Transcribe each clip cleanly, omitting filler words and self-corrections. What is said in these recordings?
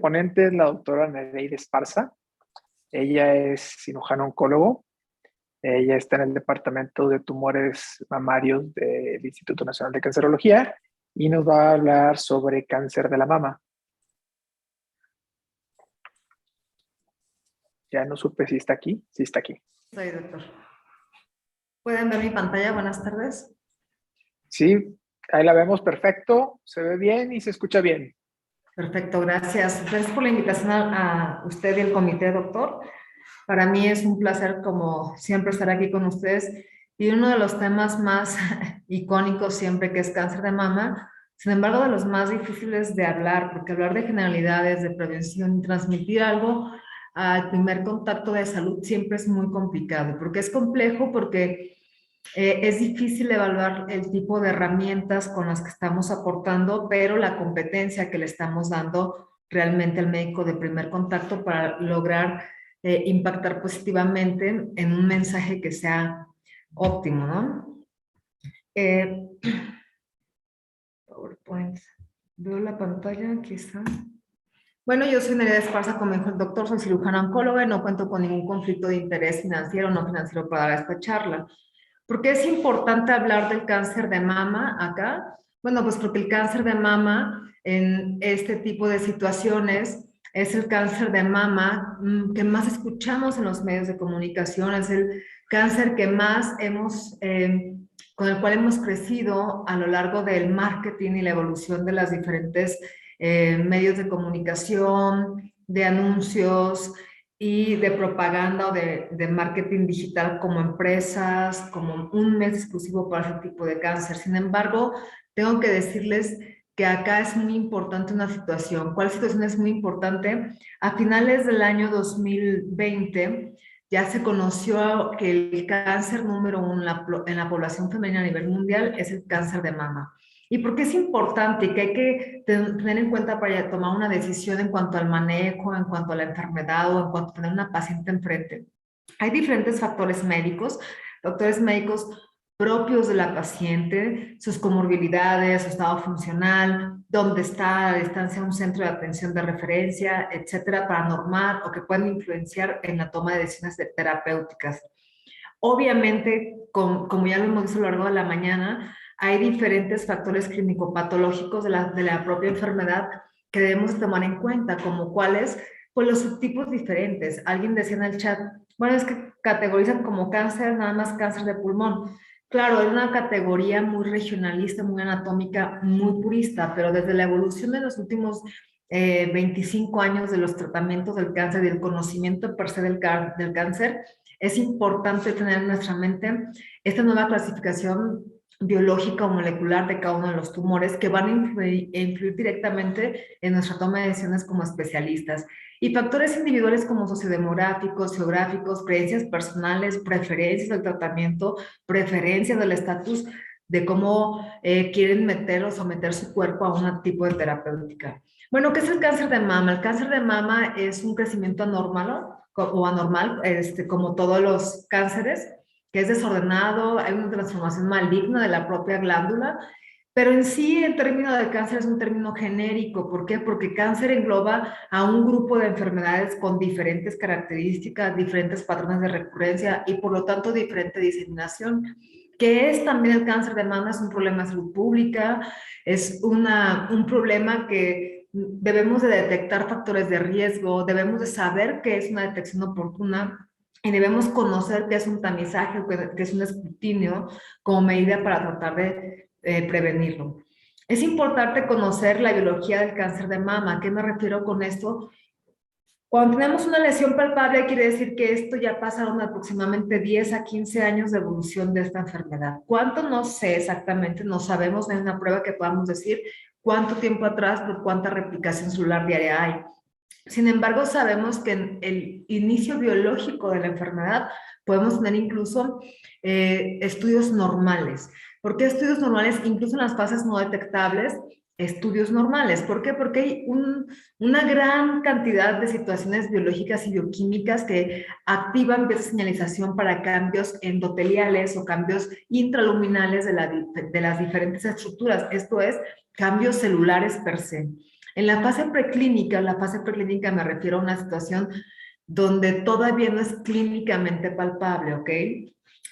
Ponente es la doctora Nereida Esparza. Ella es cirujano oncólogo. Ella está en el departamento de tumores mamarios del Instituto Nacional de Cancerología y nos va a hablar sobre cáncer de la mama. Ya no supe si está aquí. Sí está aquí. Soy doctor. ¿Pueden ver mi pantalla? Buenas tardes. Sí, ahí la vemos perfecto. Se ve bien y se escucha bien. Perfecto, gracias. Gracias por la invitación a usted y el comité, doctor. Para mí es un placer, como siempre, estar aquí con ustedes. Y uno de los temas más icónicos siempre, que es cáncer de mama, sin embargo, de los más difíciles de hablar, porque hablar de generalidades, de prevención y transmitir algo al primer contacto de salud siempre es muy complicado. ¿Por qué es complejo? Porque es difícil evaluar el tipo de herramientas con las que estamos aportando, pero la competencia que le estamos dando realmente al médico de primer contacto para lograr impactar positivamente en un mensaje que sea óptimo, ¿no? Eh, PowerPoint. Veo la pantalla, aquí está. Bueno, yo soy Nereida Esparza, como dijo el doctor, soy cirujana oncóloga y no cuento con ningún conflicto de interés financiero o no financiero para dar esta charla. ¿Por qué es importante hablar del cáncer de mama acá? Bueno, pues porque el cáncer de mama en este tipo de situaciones es el cáncer de mama que más escuchamos en los medios de comunicación, es el cáncer que más con el cual hemos crecido a lo largo del marketing y la evolución de las diferentes medios de comunicación, de anuncios, y de propaganda o de marketing digital como empresas, como un mes exclusivo para ese tipo de cáncer. Sin embargo, tengo que decirles que acá es muy importante una situación. ¿Cuál situación es muy importante? A finales del año 2020 ya se conoció que el cáncer número uno en la población femenina a nivel mundial es el cáncer de mama. ¿Y por qué es importante y que hay que tener en cuenta para tomar una decisión en cuanto al manejo, en cuanto a la enfermedad o en cuanto a tener una paciente enfrente? Hay diferentes factores médicos, doctores médicos propios de la paciente, sus comorbilidades, su estado funcional, dónde está a la distancia un centro de atención de referencia, etcétera, para normar o que pueden influenciar en la toma de decisiones terapéuticas. Obviamente, como ya lo hemos visto a lo largo de la mañana, hay diferentes factores clínico-patológicos de la propia enfermedad que debemos tomar en cuenta, como cuáles, pues los subtipos diferentes. Alguien decía en el chat, bueno, es que categorizan como cáncer, nada más cáncer de pulmón. Claro, es una categoría muy regionalista, muy anatómica, muy purista, pero desde la evolución de los últimos 25 años de los tratamientos del cáncer y el conocimiento per se del cáncer, es importante tener en nuestra mente esta nueva clasificación biológica o molecular de cada uno de los tumores que van a influir directamente en nuestra toma de decisiones como especialistas. Y factores individuales como sociodemográficos, geográficos, creencias personales, preferencias del tratamiento, preferencias del estatus de cómo quieren meter o someter su cuerpo a un tipo de terapéutica. Bueno, ¿qué es el cáncer de mama? El cáncer de mama es un crecimiento anormal o anormal, como todos los cánceres, que es desordenado, hay una transformación maligna de la propia glándula, pero en sí el término de cáncer es un término genérico. ¿Por qué? Porque cáncer engloba a un grupo de enfermedades con diferentes características, diferentes patrones de recurrencia y por lo tanto diferente diseminación. ¿Qué es también el cáncer de mama? Es un problema de salud pública, es un problema que debemos de detectar factores de riesgo, debemos de saber qué es una detección oportuna y debemos conocer qué es un tamizaje, qué es un escrutinio como medida para tratar de prevenirlo. Es importante conocer la biología del cáncer de mama. ¿A qué me refiero con esto? Cuando tenemos una lesión palpable, quiere decir que esto ya pasaron aproximadamente 10 a 15 años de evolución de esta enfermedad. ¿Cuánto? No sé exactamente, no sabemos, no hay una prueba que podamos decir cuánto tiempo atrás, por cuánta replicación celular diaria hay. Sin embargo, sabemos que en el inicio biológico de la enfermedad podemos tener incluso estudios normales. ¿Por qué estudios normales? Incluso en las fases no detectables, estudios normales. ¿Por qué? Porque hay una gran cantidad de situaciones biológicas y bioquímicas que activan esa señalización para cambios endoteliales o cambios intraluminales de las diferentes estructuras. Esto es, cambios celulares per se. En la fase preclínica me refiero a una situación donde todavía no es clínicamente palpable, ¿ok?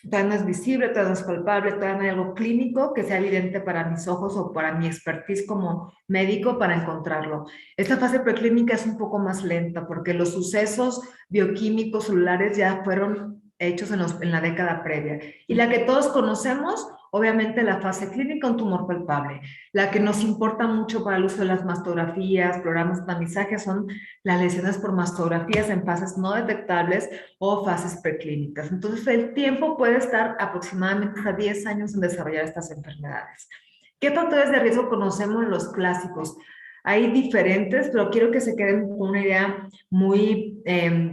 Todavía no es visible, todavía no es palpable, todavía no hay algo clínico que sea evidente para mis ojos o para mi expertise como médico para encontrarlo. Esta fase preclínica es un poco más lenta porque los sucesos bioquímicos celulares ya fueron hechos en la década previa. Y la que todos conocemos, obviamente la fase clínica, un tumor palpable. La que nos importa mucho para el uso de las mastografías, programas de tamizaje, son las lesiones por mastografías en fases no detectables o fases preclínicas. Entonces, el tiempo puede estar aproximadamente hasta 10 años en desarrollar estas enfermedades. ¿Qué factores de riesgo conocemos los clásicos? Hay diferentes, pero quiero que se queden con una idea muy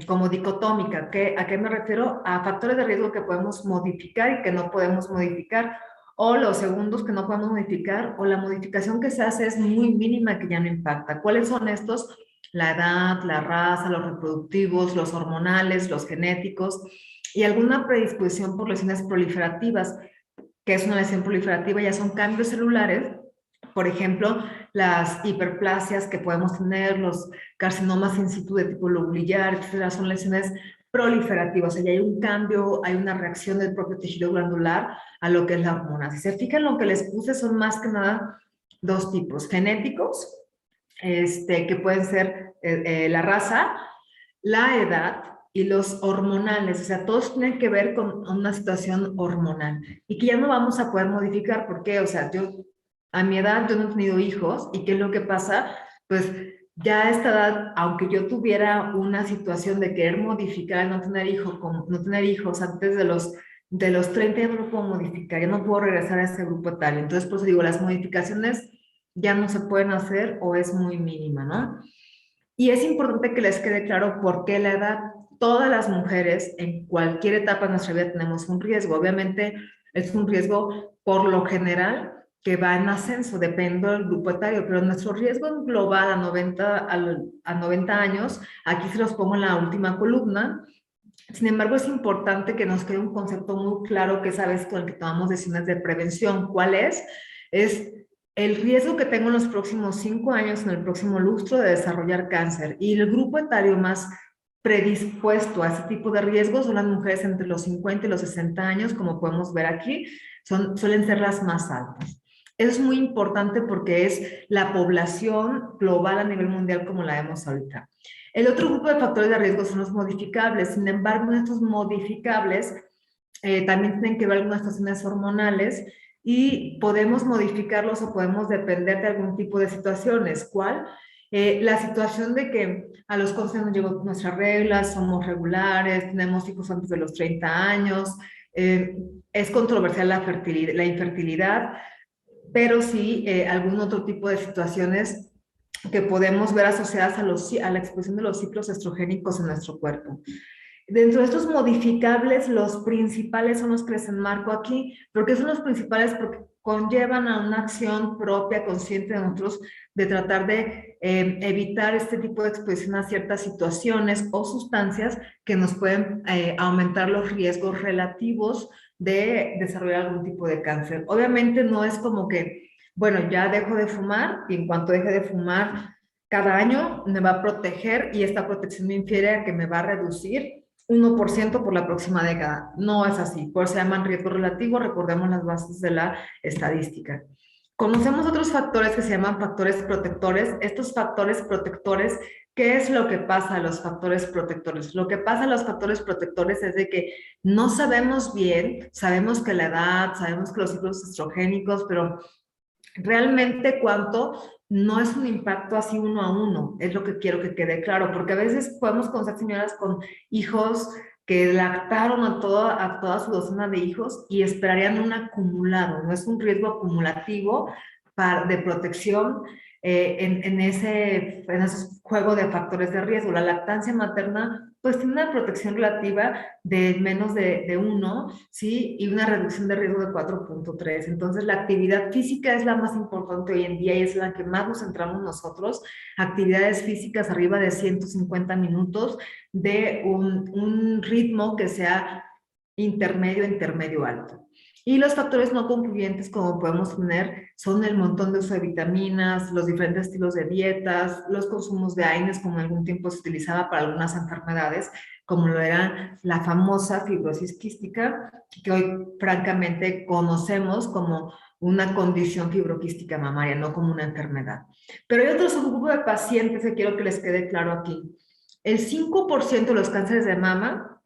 como dicotómica. ¿A qué me refiero? A factores de riesgo que podemos modificar y que no podemos modificar, o los segundos que no podemos modificar, o la modificación que se hace es muy mínima que ya no impacta. ¿Cuáles son estos? La edad, la raza, los reproductivos, los hormonales, los genéticos y alguna predisposición por lesiones proliferativas. ¿Qué es una lesión proliferativa? Ya son cambios celulares, por ejemplo, las hiperplasias que podemos tener, los carcinomas in situ de tipo lobulillar, etcétera, son lesiones proliferativas. O sea, ya hay un cambio, hay una reacción del propio tejido glandular a lo que es la hormona. Si se fijan, lo que les puse son más que nada dos tipos: genéticos, que pueden ser la raza, la edad y los hormonales. O sea, todos tienen que ver con una situación hormonal y que ya no vamos a poder modificar. ¿Por qué? O sea, yo a mi edad yo no he tenido hijos y ¿qué es lo que pasa? Pues ya a esta edad, aunque yo tuviera una situación de querer modificar, no tener hijos, no tener hijos antes de los 30, ya no lo puedo modificar, ya no puedo regresar a ese grupo etario. Entonces, por eso digo, las modificaciones ya no se pueden hacer o es muy mínima, ¿no? Y es importante que les quede claro por qué la edad. Todas las mujeres en cualquier etapa de nuestra vida tenemos un riesgo. Obviamente es un riesgo por lo general que va en ascenso, dependiendo del grupo etario, pero nuestro riesgo global a 90 años, aquí se los pongo en la última columna. Sin embargo, es importante que nos quede un concepto muy claro que sabes con el que tomamos decisiones de prevención. ¿Cuál es? Es el riesgo que tengo en los próximos 5 años, en el próximo lustro, de desarrollar cáncer. Y el grupo etario más predispuesto a ese tipo de riesgos son las mujeres entre los 50 y los 60 años, como podemos ver aquí, suelen ser las más altas. Eso es muy importante porque es la población global a nivel mundial como la vemos ahorita. El otro grupo de factores de riesgo son los modificables. Sin embargo, estos modificables también tienen que ver con las situaciones hormonales y podemos modificarlos o podemos depender de algún tipo de situaciones. ¿Cuál? La situación de que a los 11 nos llegó nuestras reglas, somos regulares, tenemos hijos antes de los 30 años, es controversial la infertilidad, pero sí algún otro tipo de situaciones que podemos ver asociadas a la expresión de los ciclos estrogénicos en nuestro cuerpo. Dentro de estos modificables, los principales son los que les enmarco aquí. ¿Por qué son los principales? Porque conllevan a una acción propia, consciente de nosotros, de tratar de evitar este tipo de exposición a ciertas situaciones o sustancias que nos pueden aumentar los riesgos relativos de desarrollar algún tipo de cáncer. Obviamente no es como que, bueno, ya dejo de fumar y en cuanto deje de fumar, cada año me va a proteger y esta protección me infiere a que me va a reducir 1% por la próxima década. No es así, por eso se llaman riesgo relativo, recordemos las bases de la estadística. Conocemos otros factores que se llaman factores protectores. Estos factores protectores, ¿qué es lo que pasa a los factores protectores? Lo que pasa a los factores protectores es de que no sabemos bien, sabemos que la edad, sabemos que los ciclos estrogénicos, pero realmente cuánto no es un impacto así uno a uno, es lo que quiero que quede claro, porque a veces podemos conocer señoras con hijos que lactaron a toda su docena de hijos y esperarían un acumulado, no es un riesgo acumulativo de protección en ese juego de factores de riesgo. La lactancia materna pues tiene una protección relativa de menos de 1, ¿sí? Y una reducción de riesgo de 4.3. Entonces, la actividad física es la más importante hoy en día y es la que más nos centramos nosotros. Actividades físicas arriba de 150 minutos de un ritmo que sea intermedio alto. Y los factores no concluyentes, como podemos tener son el montón de uso de vitaminas, los diferentes estilos de dietas, los consumos de AINES, como en algún tiempo se utilizaba para algunas enfermedades, como lo era la famosa fibrosis quística, que hoy francamente conocemos como una condición fibroquística mamaria, no como una enfermedad. Pero hay otro subgrupo de pacientes que quiero que les quede claro aquí. El 5% de los cánceres de mama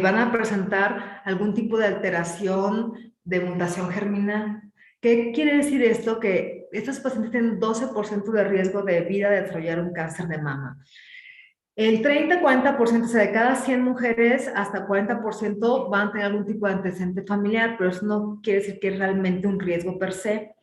van a presentar algún tipo de alteración de mutación germinal. ¿Qué quiere decir esto? Que estos pacientes tienen 12% de riesgo de vida de desarrollar un cáncer de mama. El 30-40%, o sea, de cada 100 mujeres, hasta 40% van a tener algún tipo de antecedente familiar, pero eso no quiere decir que es realmente un riesgo per se.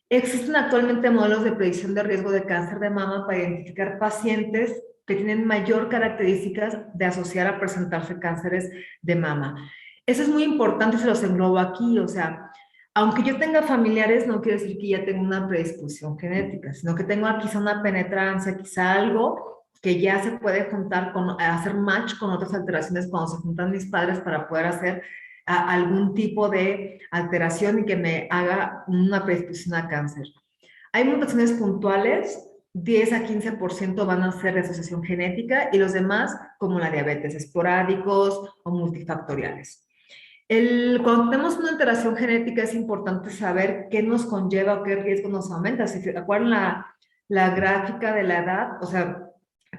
Existen actualmente modelos de predicción de riesgo de cáncer de mama para identificar pacientes que tienen mayor características de asociar a presentarse cánceres de mama. Eso es muy importante, se los englobo aquí, o sea, aunque yo tenga familiares, no quiere decir que ya tenga una predisposición genética, sino que tengo quizá una penetrancia, quizá algo que ya se puede juntar con, hacer match con otras alteraciones cuando se juntan mis padres para poder hacer algún tipo de alteración y que me haga una predisposición a cáncer. Hay mutaciones puntuales, 10 a 15% van a ser de asociación genética y los demás, como la diabetes, esporádicos o multifactoriales. Cuando tenemos una alteración genética es importante saber qué nos conlleva o qué riesgo nos aumenta. Si se acuerdan la gráfica de la edad, o sea,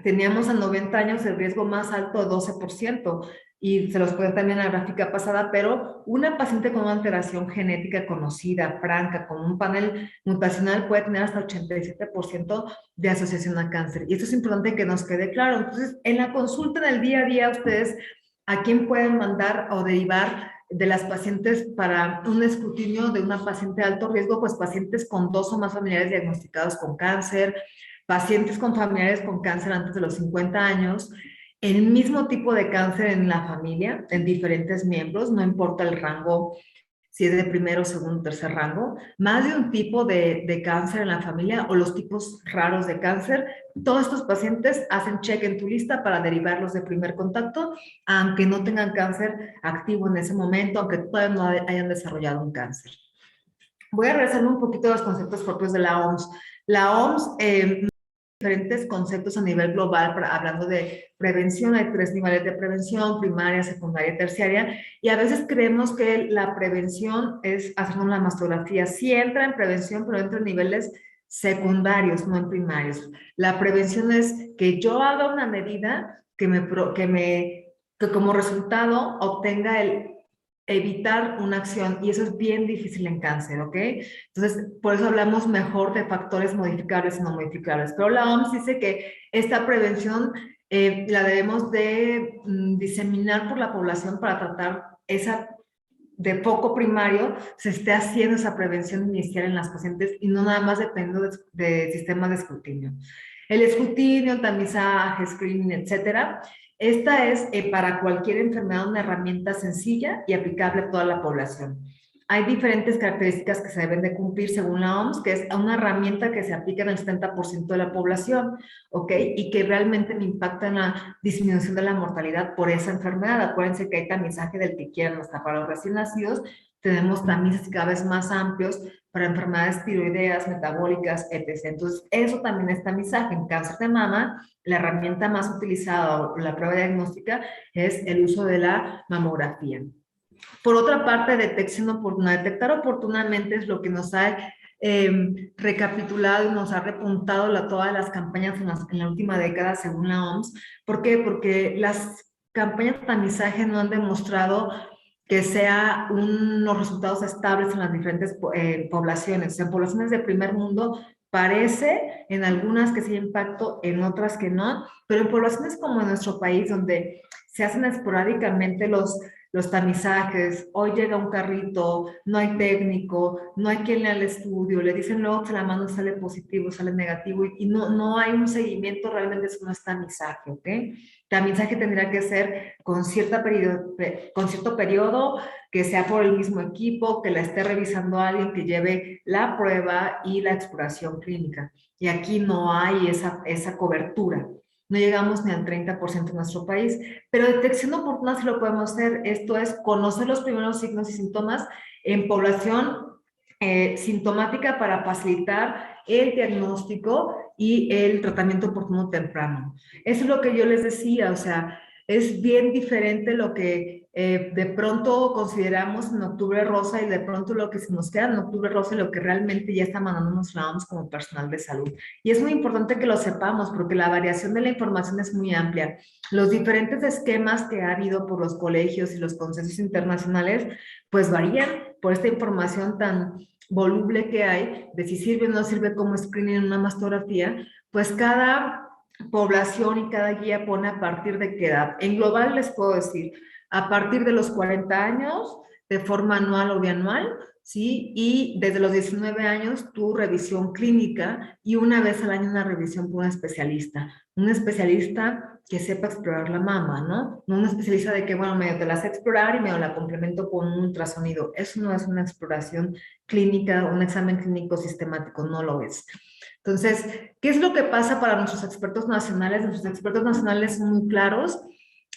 teníamos a 90 años el riesgo más alto de 12%, y se los puede también en la gráfica pasada, pero una paciente con una alteración genética conocida, franca, con un panel mutacional, puede tener hasta 87% de asociación a cáncer. Y esto es importante que nos quede claro. Entonces, en la consulta del día a día, ustedes, ¿a quién pueden mandar o derivar de las pacientes para un escrutinio de una paciente de alto riesgo? Pues pacientes con 2 o más familiares diagnosticados con cáncer, pacientes con familiares con cáncer antes de los 50 años, el mismo tipo de cáncer en la familia, en diferentes miembros, no importa el rango, si es de primero, segundo, tercer rango, más de un tipo de cáncer en la familia o los tipos raros de cáncer. Todos estos pacientes hacen check en tu lista para derivarlos de primer contacto, aunque no tengan cáncer activo en ese momento, aunque todavía no hayan desarrollado un cáncer. Voy a regresar un poquito a los conceptos propios de la OMS. La OMS diferentes conceptos a nivel global, hablando de prevención. Hay 3 niveles de prevención: primaria, secundaria y terciaria, y a veces creemos que la prevención es hacernos la mastografía. Sí entra en prevención, pero entra en niveles secundarios, no en primarios. La prevención es que yo haga una medida que como resultado obtenga el evitar una acción, y eso es bien difícil en cáncer, ¿ok? Entonces, por eso hablamos mejor de factores modificables y no modificables. Pero la OMS dice que esta prevención la debemos de diseminar por la población para tratar esa de foco primario, se esté haciendo esa prevención inicial en las pacientes y no nada más dependiendo de sistemas de escrutinio. El escrutinio, el tamizaje, screening, etcétera. Esta es para cualquier enfermedad una herramienta sencilla y aplicable a toda la población. Hay diferentes características que se deben de cumplir según la OMS, que es una herramienta que se aplica en el 70% de la población, ¿ok? Y que realmente impacta en la disminución de la mortalidad por esa enfermedad. Acuérdense que hay tamizaje del que quieran, hasta para los recién nacidos. Tenemos tamizes cada vez más amplios para enfermedades tiroideas, metabólicas, etc. Entonces, eso también es tamizaje. En cáncer de mama, la herramienta más utilizada o la prueba diagnóstica es el uso de la mamografía. Por otra parte, detección oportuna. Detectar oportunamente es lo que nos ha recapitulado y nos ha repuntado todas las campañas en la última década, según la OMS. ¿Por qué? Porque las campañas de tamizaje no han demostrado que sea unos resultados estables en las diferentes poblaciones. En poblaciones de primer mundo parece en algunas que sí hay impacto, en otras que no, pero en poblaciones como en nuestro país, donde se hacen esporádicamente los tamizajes, hoy llega un carrito, no hay técnico, no hay quien lea el estudio, le dicen luego que la mano sale positivo, sale negativo, y no hay un seguimiento, realmente eso no es tamizaje, ¿ok? Tamizaje tendría que ser con cierto periodo, que sea por el mismo equipo, que la esté revisando alguien que lleve la prueba y la exploración clínica. Y aquí no hay esa cobertura. No llegamos ni al 30% en nuestro país, pero detección oportuna sí lo podemos hacer. Esto es conocer los primeros signos y síntomas en población sintomática para facilitar el diagnóstico y el tratamiento oportuno temprano. Eso es lo que yo les decía, o sea, es bien diferente lo que de pronto consideramos en octubre rosa y de pronto lo que se nos queda en octubre rosa y lo que realmente ya está mandando nos llamamos como personal de salud. Y es muy importante que lo sepamos porque la variación de la información es muy amplia. Los diferentes esquemas que ha habido por los colegios y los consensos internacionales pues varían por esta información tan voluble que hay, de si sirve o no sirve como screening en una mastografía, pues cada población y cada guía pone a partir de qué edad. En global les puedo decir, a partir de los 40 años, de forma anual o bianual, ¿sí? Y desde los 19 años, tu revisión clínica y una vez al año una revisión por un especialista que sepa explorar la mama, ¿no? No un especialista de que, bueno, medio te la sé explorar y medio la complemento con un ultrasonido. Eso no es una exploración clínica, un examen clínico sistemático, no lo es. Entonces, ¿qué es lo que pasa para nuestros expertos nacionales? Nuestros expertos nacionales son muy claros.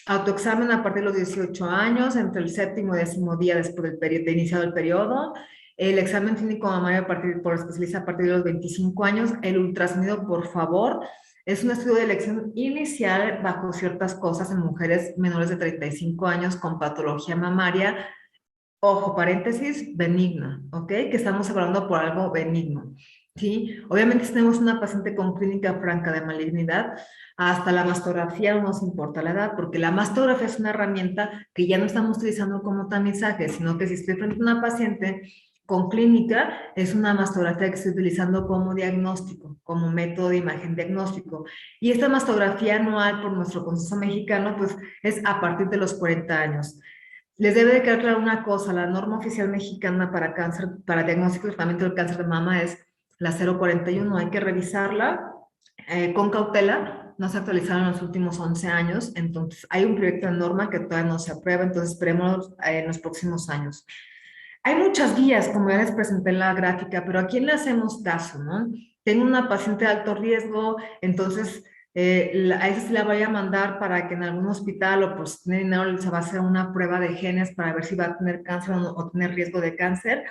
Autoexamen a partir de los 18 años, entre el séptimo y décimo día después del periodo, de iniciado el periodo. El examen clínico mamario por especialista a partir de los 25 años. El ultrasonido, por favor, es un estudio de elección inicial bajo ciertas cosas en mujeres menores de 35 años con patología mamaria. Ojo, paréntesis, benigna, ¿ok? Que estamos hablando por algo benigno, ¿sí? Obviamente si tenemos una paciente con clínica franca de malignidad, hasta la mastografía no nos importa la edad, porque la mastografía es una herramienta que ya no estamos utilizando como tamizaje, sino que si estoy frente a una paciente con clínica, es una mastografía que estoy utilizando como diagnóstico, como método de imagen diagnóstico. Y esta mastografía anual por nuestro consenso mexicano, pues es a partir de los 40 años. Les debe de quedar claro una cosa, la norma oficial mexicana para cáncer, para diagnóstico y tratamiento del cáncer de mama es la 041, hay que revisarla con cautela, no se ha actualizado en los últimos 11 años, entonces hay un proyecto de norma que todavía no se aprueba, entonces esperemos en los próximos años. Hay muchas guías, como ya les presenté en la gráfica, pero ¿a quién le hacemos caso, no? Tengo una paciente de alto riesgo, entonces a esa se la voy a mandar para que en algún hospital o pues tiene dinero se va a hacer una prueba de genes para ver si va a tener cáncer o tener riesgo de cáncer.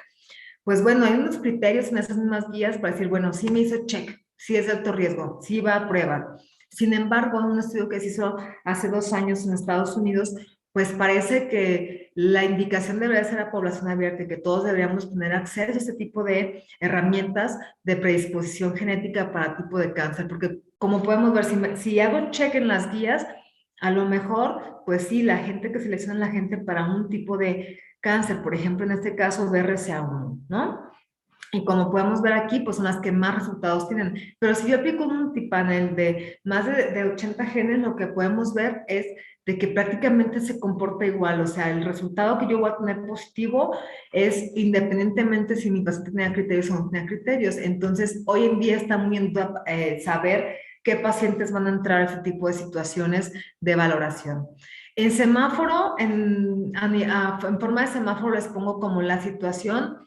Pues bueno, hay unos criterios en esas mismas guías para decir, bueno, sí me hizo check, sí es de alto riesgo, sí va a prueba. Sin embargo, en un estudio que se hizo hace 2 años en Estados Unidos, pues parece que la indicación debería ser a población abierta y que todos deberíamos tener acceso a este tipo de herramientas de predisposición genética para tipo de cáncer, porque como podemos ver, si hago check en las guías, a lo mejor, pues sí, la gente que selecciona la gente para un tipo de cáncer, por ejemplo, en este caso BRCA1, ¿no? Y como podemos ver aquí, pues son las que más resultados tienen. Pero si yo aplico un multipanel de más de 80 genes, lo que podemos ver es de que prácticamente se comporta igual. O sea, el resultado que yo voy a tener positivo es independientemente si mi paciente tenía criterios o no tenía criterios. Entonces, hoy en día está muy en saber qué pacientes van a entrar a este tipo de situaciones de valoración. En semáforo, en forma de semáforo les pongo como la situación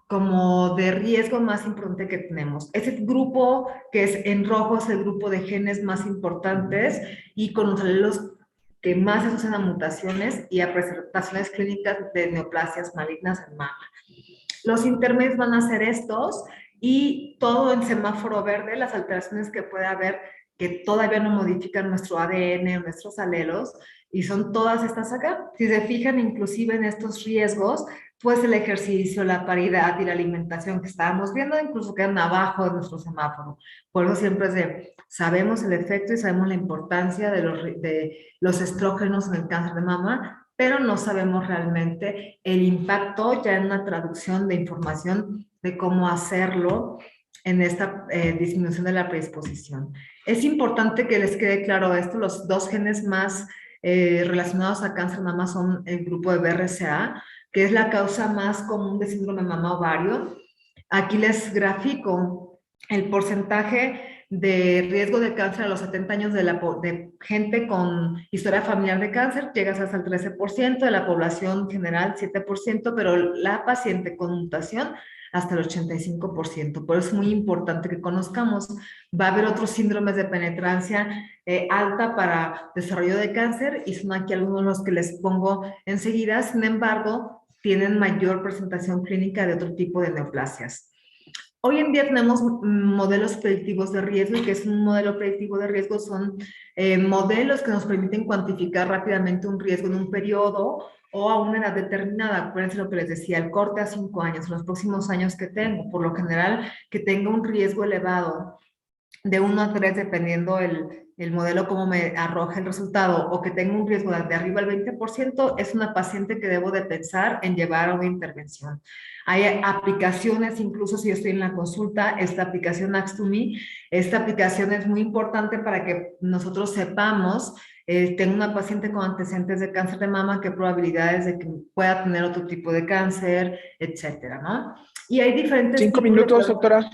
como de riesgo más importante que tenemos. Ese grupo que es en rojo es el grupo de genes más importantes y con los alelos que más se asocian a mutaciones y a presentaciones clínicas de neoplasias malignas en mama. Los intermedios van a ser estos y todo en semáforo verde, las alteraciones que puede haber que todavía no modifican nuestro ADN, nuestros alelos, y son todas estas acá. Si se fijan inclusive en estos riesgos, pues el ejercicio, la paridad y la alimentación que estábamos viendo, incluso quedan abajo de nuestro semáforo. Por eso siempre es de, sabemos el efecto y sabemos la importancia de los estrógenos en el cáncer de mama, pero no sabemos realmente el impacto ya en una traducción de información de cómo hacerlo en esta disminución de la predisposición. Es importante que les quede claro esto, los dos genes más relacionados a cáncer de mama son el grupo de BRCA, que es la causa más común de síndrome mama ovario. Aquí les grafico el porcentaje de riesgo de cáncer a los 70 años de gente con historia familiar de cáncer, llegas hasta el 13%, de la población general 7%, pero la paciente con mutación hasta el 85%. Por eso es muy importante que conozcamos. Va a haber otros síndromes de penetrancia alta para desarrollo de cáncer y son aquí algunos de los que les pongo enseguida. Sin embargo, tienen mayor presentación clínica de otro tipo de neoplasias. Hoy en día tenemos modelos predictivos de riesgo y que es un modelo predictivo de riesgo son modelos que nos permiten cuantificar rápidamente un riesgo en un periodo o a una edad determinada. Acuérdense lo que les decía, el corte a 5 años, los próximos años que tengo, por lo general que tenga un riesgo elevado de 1 a 3, dependiendo el modelo cómo me arroja el resultado, o que tenga un riesgo de arriba al 20%, es una paciente que debo de pensar en llevar a una intervención. Hay aplicaciones, incluso si yo estoy en la consulta, esta aplicación Ax2Me, esta aplicación es muy importante para que nosotros sepamos, tengo una paciente con antecedentes de cáncer de mama, qué probabilidades de que pueda tener otro tipo de cáncer, etcétera, ¿no? Y hay diferentes... 5 minutos, doctora.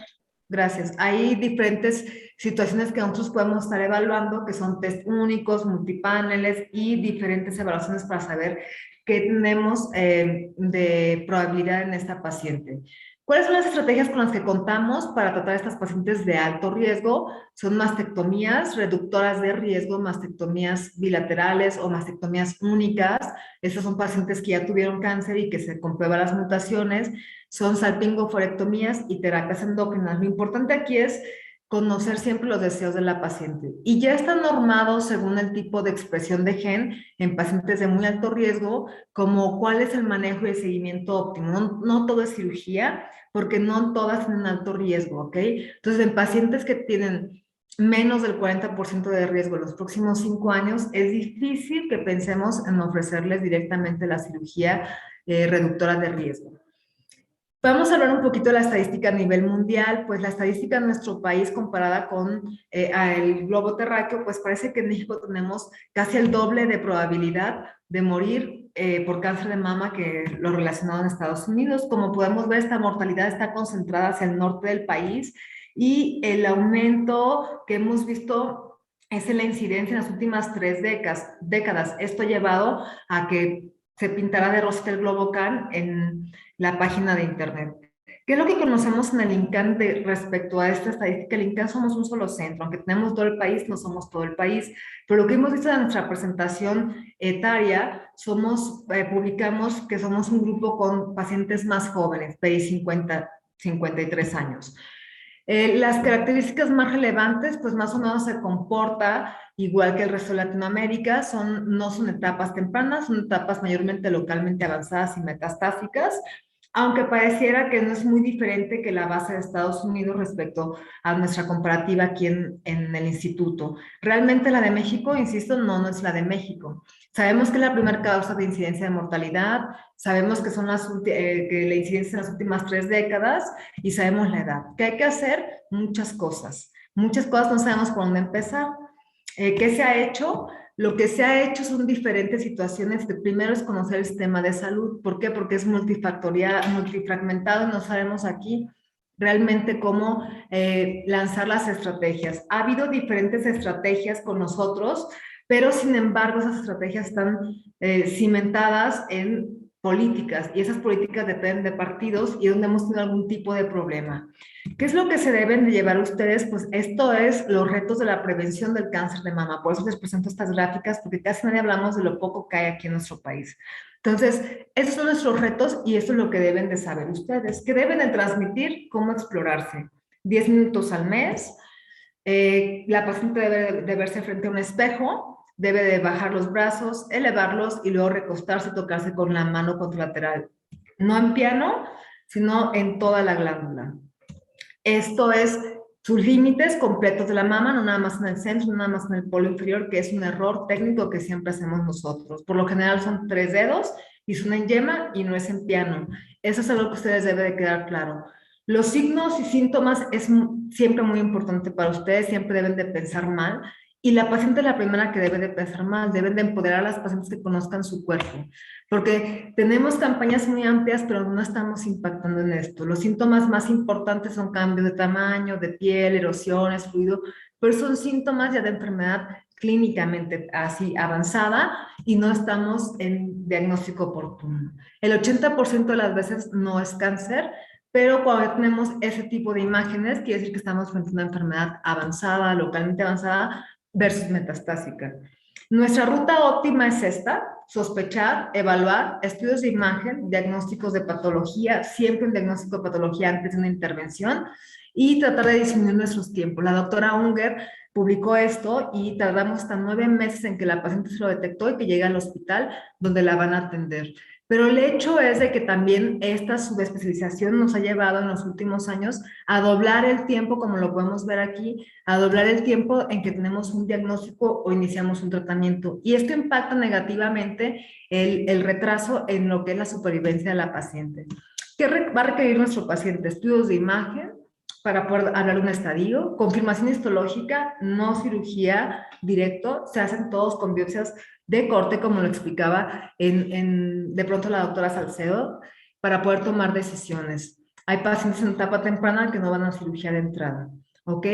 Gracias. Hay diferentes situaciones que nosotros podemos estar evaluando, que son test únicos, multipaneles y diferentes evaluaciones para saber qué tenemos de probabilidad en esta paciente. ¿Cuáles son las estrategias con las que contamos para tratar a estas pacientes de alto riesgo? Son mastectomías reductoras de riesgo, mastectomías bilaterales o mastectomías únicas. Estas son pacientes que ya tuvieron cáncer y que se comprueban las mutaciones. Son salpingoforectomías y terapias endócrinas. Lo importante aquí es conocer siempre los deseos de la paciente. Y ya está normado según el tipo de expresión de gen en pacientes de muy alto riesgo, como cuál es el manejo y el seguimiento óptimo. No todo es cirugía, porque no todas tienen alto riesgo, ¿ok? Entonces, en pacientes que tienen menos del 40% de riesgo en los próximos 5 años, es difícil que pensemos en ofrecerles directamente la cirugía reductora de riesgo. Vamos a hablar un poquito de la estadística a nivel mundial. Pues la estadística en nuestro país comparada con el globo terráqueo, pues parece que en México tenemos casi el doble de probabilidad de morir por cáncer de mama que lo relacionado en Estados Unidos. Como podemos ver, esta mortalidad está concentrada hacia el norte del país y el aumento que hemos visto es en la incidencia en las últimas 3 décadas. Esto ha llevado a que se pintará de rosa el globo CAN en la página de internet. ¿Qué es lo que conocemos en el INCAN respecto a esta estadística? El INCAN somos un solo centro, aunque tenemos todo el país, no somos todo el país, pero lo que hemos visto en nuestra presentación etaria, publicamos que somos un grupo con pacientes más jóvenes, de 53 años. Las características más relevantes, pues más o menos se comporta igual que el resto de Latinoamérica, no son etapas tempranas, son etapas mayormente localmente avanzadas y metastásicas, aunque pareciera que no es muy diferente que la base de Estados Unidos respecto a nuestra comparativa aquí en el instituto. Realmente la de México, insisto, no es la de México. Sabemos que es la primera causa de incidencia de mortalidad, sabemos que son que la incidencia en las últimas 3 décadas y sabemos la edad. ¿Qué hay que hacer? Muchas cosas. Muchas cosas no sabemos por dónde empezar. ¿Qué se ha hecho? Lo que se ha hecho son diferentes situaciones. Primero es conocer el sistema de salud. ¿Por qué? Porque es multifactorial, multifragmentado y no sabemos aquí realmente cómo lanzar las estrategias. Ha habido diferentes estrategias con nosotros, pero sin embargo esas estrategias están cimentadas en políticas y esas políticas dependen de partidos y donde hemos tenido algún tipo de problema. ¿Qué es lo que se deben de llevar ustedes? Pues esto es los retos de la prevención del cáncer de mama. Por eso les presento estas gráficas, porque casi nadie hablamos de lo poco que hay aquí en nuestro país. Entonces, estos son nuestros retos y esto es lo que deben de saber ustedes. ¿Qué deben de transmitir? ¿Cómo explorarse? 10 minutos al mes. La paciente debe de verse frente a un espejo, debe de bajar los brazos, elevarlos y luego recostarse y tocarse con la mano contralateral. No en piano, sino en toda la glándula. Esto es sus límites completos de la mama, no nada más en el centro, no nada más en el polo inferior, que es un error técnico que siempre hacemos nosotros. Por lo general son 3 dedos y son en yema y no es en piano. Eso es algo que ustedes deben de quedar claro. Los signos y síntomas es siempre muy importante para ustedes, siempre deben de pensar mal Y la paciente es la primera que debe de pensar más, deben de empoderar a las pacientes que conozcan su cuerpo, porque tenemos campañas muy amplias, pero no estamos impactando en esto. Los síntomas más importantes son cambios de tamaño, de piel, erosiones, fluido, pero son síntomas ya de enfermedad clínicamente así avanzada y no estamos en diagnóstico oportuno. El 80% de las veces no es cáncer, pero cuando tenemos ese tipo de imágenes, quiere decir que estamos frente a una enfermedad avanzada, localmente avanzada, versus metastásica. Nuestra ruta óptima es esta: sospechar, evaluar, estudios de imagen, diagnósticos de patología, siempre un diagnóstico de patología antes de una intervención, y tratar de disminuir nuestros tiempos. La doctora Unger publicó esto y tardamos hasta 9 meses en que la paciente se lo detectó y que llegue al hospital donde la van a atender. Pero el hecho es de que también esta subespecialización nos ha llevado en los últimos años a doblar el tiempo, como lo podemos ver aquí, a doblar el tiempo en que tenemos un diagnóstico o iniciamos un tratamiento. Y esto impacta negativamente el retraso en lo que es la supervivencia de la paciente. ¿Qué va a requerir nuestro paciente? Estudios de imagen para poder hablar de un estadio, confirmación histológica, no cirugía directo, se hacen todos con biopsias de corte, como lo explicaba de pronto la doctora Salcedo, para poder tomar decisiones. Hay pacientes en etapa temprana que no van a cirugía de entrada, ¿ok?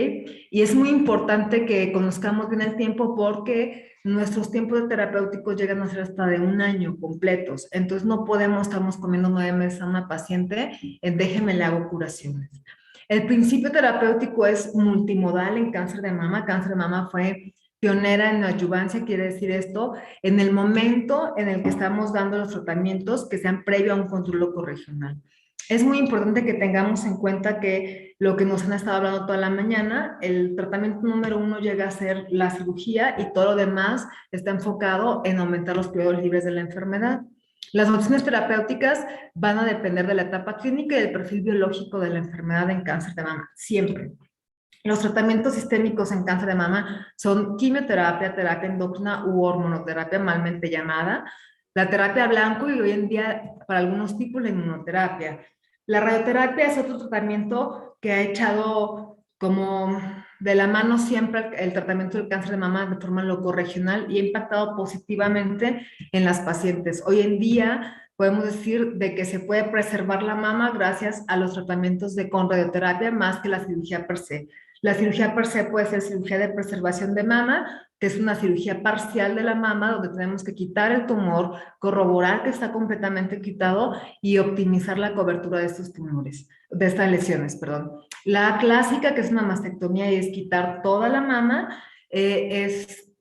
Y es muy importante que conozcamos bien el tiempo porque nuestros tiempos de terapéuticos llegan a ser hasta de 1 año completos. Entonces no podemos, estamos comiendo 9 meses a una paciente, déjeme le hago curaciones. El principio terapéutico es multimodal en cáncer de mama. Cáncer de mama fue pionera en la adyuvancia, quiere decir esto, en el momento en el que estamos dando los tratamientos que sean previo a un control locorregional. Es muy importante que tengamos en cuenta que lo que nos han estado hablando toda la mañana, el tratamiento número 1 llega a ser la cirugía y todo lo demás está enfocado en aumentar los periodos libres de la enfermedad. Las opciones terapéuticas van a depender de la etapa clínica y del perfil biológico de la enfermedad en cáncer de mama, siempre. Los tratamientos sistémicos en cáncer de mama son quimioterapia, terapia endocrina u hormonoterapia, malmente llamada, la terapia blanco y hoy en día para algunos tipos la inmunoterapia. La radioterapia es otro tratamiento que ha echado como de la mano siempre el tratamiento del cáncer de mama de forma locorregional y ha impactado positivamente en las pacientes. Hoy en día podemos decir de que se puede preservar la mama gracias a los tratamientos con radioterapia más que la cirugía per se. La cirugía per se puede ser cirugía de preservación de mama, que es una cirugía parcial de la mama donde tenemos que quitar el tumor, corroborar que está completamente quitado y optimizar la cobertura de estos tumores, de estas lesiones, perdón. La clásica, que es una mastectomía y es quitar toda la mama, es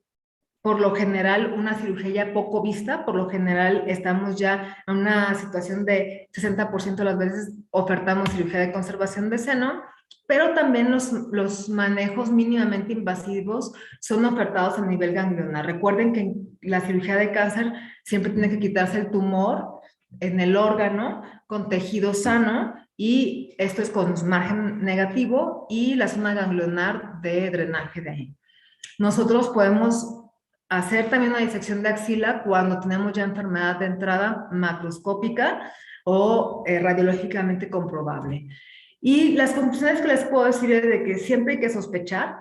por lo general una cirugía ya poco vista, por lo general estamos ya en una situación de 60% de las veces ofertamos cirugía de conservación de seno, pero también los manejos mínimamente invasivos son ofertados a nivel ganglionar. Recuerden que en la cirugía de cáncer siempre tiene que quitarse el tumor en el órgano con tejido sano y esto es con margen negativo y la zona ganglionar de drenaje de ahí. Nosotros podemos hacer también una disección de axila cuando tenemos ya enfermedad de entrada macroscópica o radiológicamente comprobable. Y las conclusiones que les puedo decir es de que siempre hay que sospechar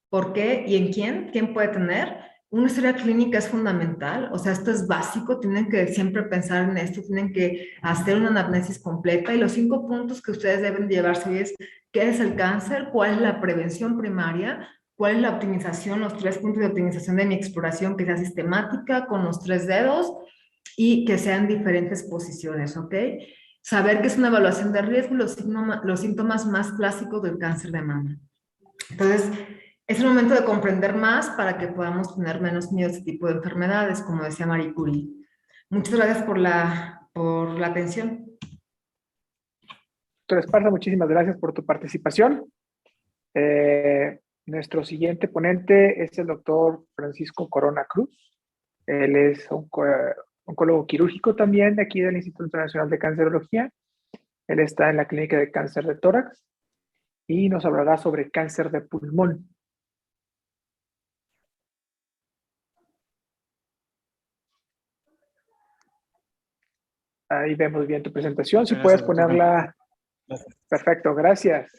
por qué y en quién puede tener. Una historia clínica es fundamental, o sea, esto es básico, tienen que siempre pensar en esto, tienen que hacer una anamnesis completa y los 5 puntos que ustedes deben llevarse es qué es el cáncer, cuál es la prevención primaria, cuál es la optimización, los 3 puntos de optimización de mi exploración, que sea sistemática, con los 3 dedos y que sean diferentes posiciones, ¿ok? Saber que es una evaluación de riesgo y los síntomas más clásicos del cáncer de mama. Entonces, es el momento de comprender más para que podamos tener menos miedo a este tipo de enfermedades, como decía Marie Curie. Muchas gracias por la atención. Doctora Esparza, muchísimas gracias por tu participación. Nuestro siguiente ponente es el doctor Francisco Corona Cruz. Él es oncólogo quirúrgico también de aquí del Instituto Internacional de Cancerología. Él está en la clínica de cáncer de tórax y nos hablará sobre cáncer de pulmón. Ahí vemos bien tu presentación. Si puedes ponerla. Perfecto, gracias.